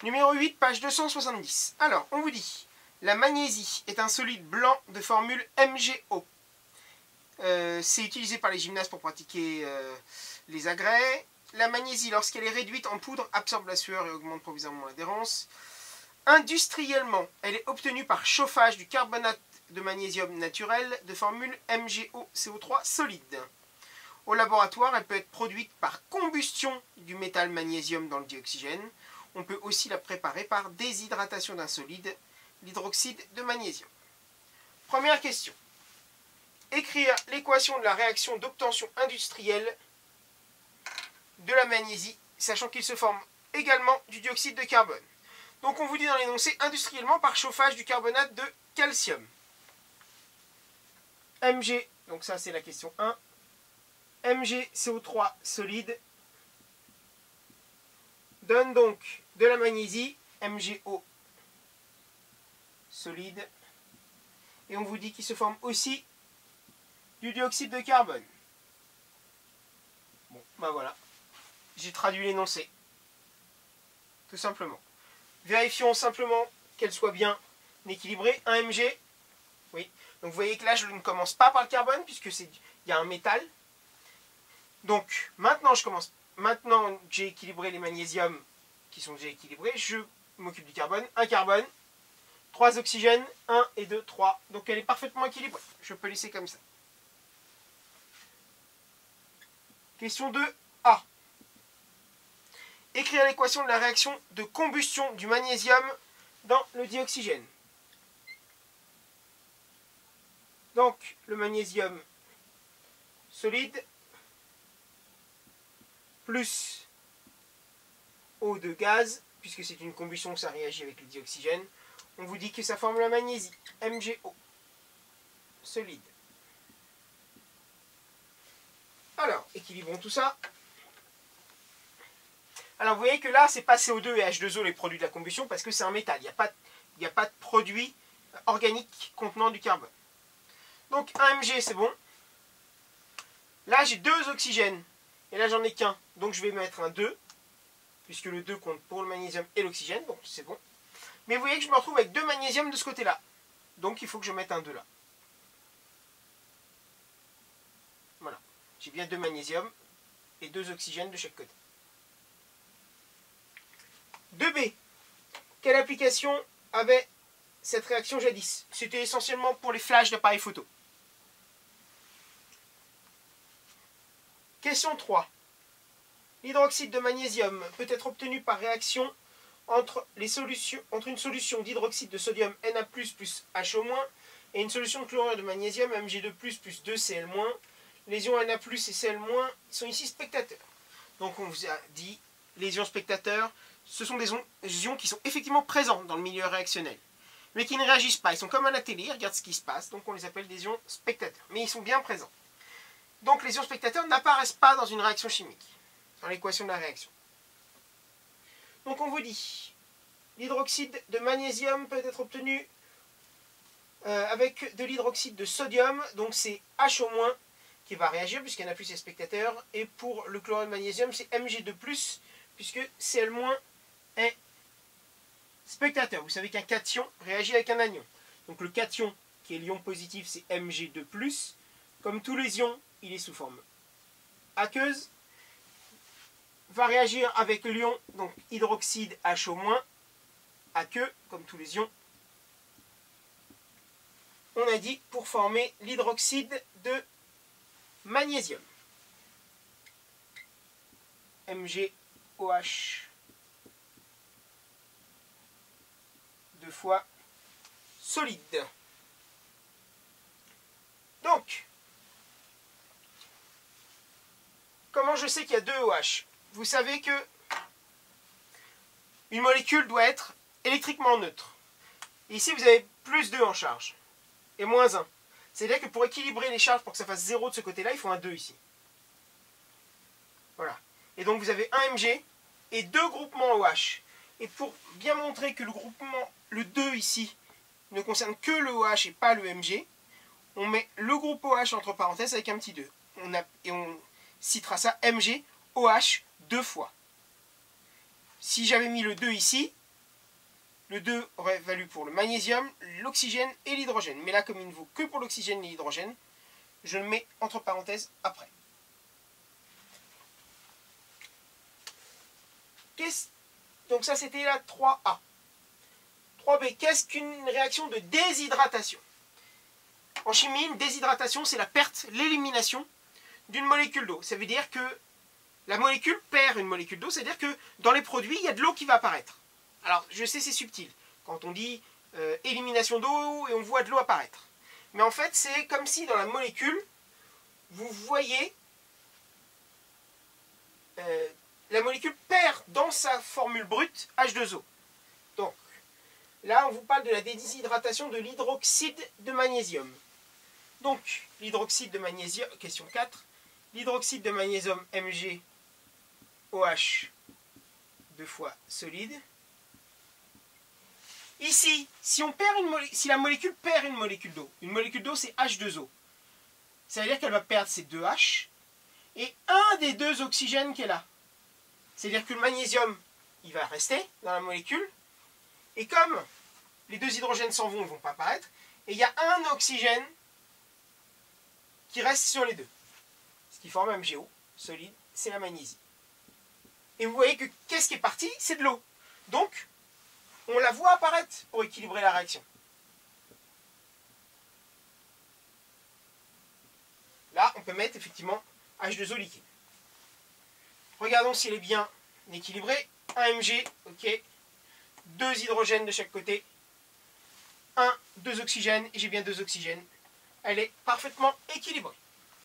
Numéro 8, page 270. Alors, on vous dit, la magnésie est un solide blanc de formule MgO. C'est utilisé par les gymnastes pour pratiquer les agrès. La magnésie, lorsqu'elle est réduite en poudre, absorbe la sueur et augmente provisoirement l'adhérence. Industriellement, elle est obtenue par chauffage du carbonate de magnésium naturel de formule MgOCO3 solide. Au laboratoire, elle peut être produite par combustion du métal magnésium dans le dioxygène. On peut aussi la préparer par déshydratation d'un solide, l'hydroxyde de magnésium. Première question. Écrire l'équation de la réaction d'obtention industrielle de la magnésie, sachant qu'il se forme également du dioxyde de carbone. Donc on vous dit dans l'énoncé industriellement par chauffage du carbonate de calcium. Mg, donc ça c'est la question 1. MgCO3 solide donne donc de la magnésie, MgO solide, et on vous dit qu'il se forme aussi du dioxyde de carbone. Bon, ben voilà, j'ai traduit l'énoncé, tout simplement. Vérifions simplement qu'elle soit bien équilibrée. 1 Mg, oui. Donc vous voyez que là je ne commence pas par le carbone puisque il y a un métal. Donc maintenant maintenant que j'ai équilibré les magnésiums qui sont déjà équilibrés, je m'occupe du carbone. 1 carbone, 3 oxygènes, 1 et 2, 3. Donc elle est parfaitement équilibrée. Je peux laisser comme ça. Question 2A. Écrire l'équation de la réaction de combustion du magnésium dans le dioxygène. Donc le magnésium solide plus eau de gaz, puisque c'est une combustion que ça réagit avec le dioxygène, on vous dit que ça forme la magnésie, MgO, solide. Alors, équilibrons tout ça. Alors, vous voyez que là, c'est pas CO2 et H2O les produits de la combustion, parce que c'est un métal. Il n'y a pas de produit organique contenant du carbone. Donc, 1 Mg, c'est bon. Là, j'ai 2 oxygènes, et là, j'en ai qu'un. Donc, je vais mettre un 2, puisque le 2 compte pour le magnésium et l'oxygène, donc c'est bon. Mais vous voyez que je me retrouve avec 2 magnésiums de ce côté-là. Donc, il faut que je mette un 2 là. Voilà. J'ai bien 2 magnésiums et 2 oxygènes de chaque côté. 2B. Quelle application avait cette réaction jadis? C'était essentiellement pour les flashs d'appareils photo. Question 3. L'hydroxyde de magnésium peut être obtenu par réaction entre une solution d'hydroxyde de sodium Na+, plus HO- et une solution de chlorure de magnésium Mg2+, plus 2Cl-. Les ions Na+, et Cl- sont ici spectateurs. Donc on vous a dit, les ions spectateurs, ce sont des ions qui sont effectivement présents dans le milieu réactionnel, mais qui ne réagissent pas. Ils sont comme à la télé, ils regardent ce qui se passe, donc on les appelle des ions spectateurs. Mais ils sont bien présents. Donc les ions spectateurs n'apparaissent pas dans une réaction chimique, dans l'équation de la réaction. Donc on vous dit, l'hydroxyde de magnésium peut être obtenu avec de l'hydroxyde de sodium, donc c'est HO- qui va réagir, puisqu'il y en a plus est spectateur, et pour le chlorure de magnésium, c'est Mg2+, puisque Cl- est spectateur. Vous savez qu'un cation réagit avec un anion. Donc le cation, qui est l'ion positif, c'est Mg2+. Comme tous les ions, il est sous forme aqueuse. Va réagir avec l'ion, donc hydroxyde HO-, aqueux, comme tous les ions. On a dit pour former l'hydroxyde de magnésium. MgOH 2 fois solide. Donc, comment je sais qu'il y a 2 OH? Vous savez que une molécule doit être électriquement neutre. Et ici, vous avez plus 2 en charge et moins 1. C'est-à-dire que pour équilibrer les charges, pour que ça fasse 0 de ce côté-là, il faut un 2 ici. Voilà. Et donc vous avez un Mg et 2 groupements OH. Et pour bien montrer que le 2 ici, ne concerne que le OH et pas le Mg, on met le groupe OH entre parenthèses avec un petit 2. Et on citera ça Mg OH 2 fois. Si j'avais mis le 2 ici, Le 2 aurait valu pour le magnésium, l'oxygène et l'hydrogène. Mais là, comme il ne vaut que pour l'oxygène et l'hydrogène, je le mets entre parenthèses après. Donc ça, c'était la 3A. 3B, qu'est-ce qu'une réaction de déshydratation? En chimie, une déshydratation, c'est la perte, l'élimination d'une molécule d'eau. Ça veut dire que la molécule perd une molécule d'eau, c'est-à-dire que dans les produits, il y a de l'eau qui va apparaître. Alors, je sais, c'est subtil. Quand on dit élimination d'eau et on voit de l'eau apparaître. Mais en fait, c'est comme si dans la molécule, vous voyez, la molécule perd dans sa formule brute H2O. Donc, là, on vous parle de la déshydratation de l'hydroxyde de magnésium. Donc, l'hydroxyde de magnésium, question 4, l'hydroxyde de magnésium MgOH, 2 fois solide. Ici, si la molécule perd une molécule d'eau c'est H2O. Ça veut dire qu'elle va perdre ses 2 H et un des 2 oxygènes qu'elle a. C'est-à-dire que le magnésium, il va rester dans la molécule. Et comme les 2 hydrogènes s'en vont, ils ne vont pas apparaître, et il y a un oxygène qui reste sur les 2. Ce qui forme MgO, solide, c'est la magnésie. Et vous voyez que qu'est-ce qui est parti? C'est de l'eau. Donc, on la voit apparaître pour équilibrer la réaction. Là, on peut mettre effectivement H2O liquide. Regardons s'il est bien équilibré. 1 Mg, ok. 2 hydrogènes de chaque côté. 2 oxygènes, et j'ai bien 2 oxygènes. Elle est parfaitement équilibrée.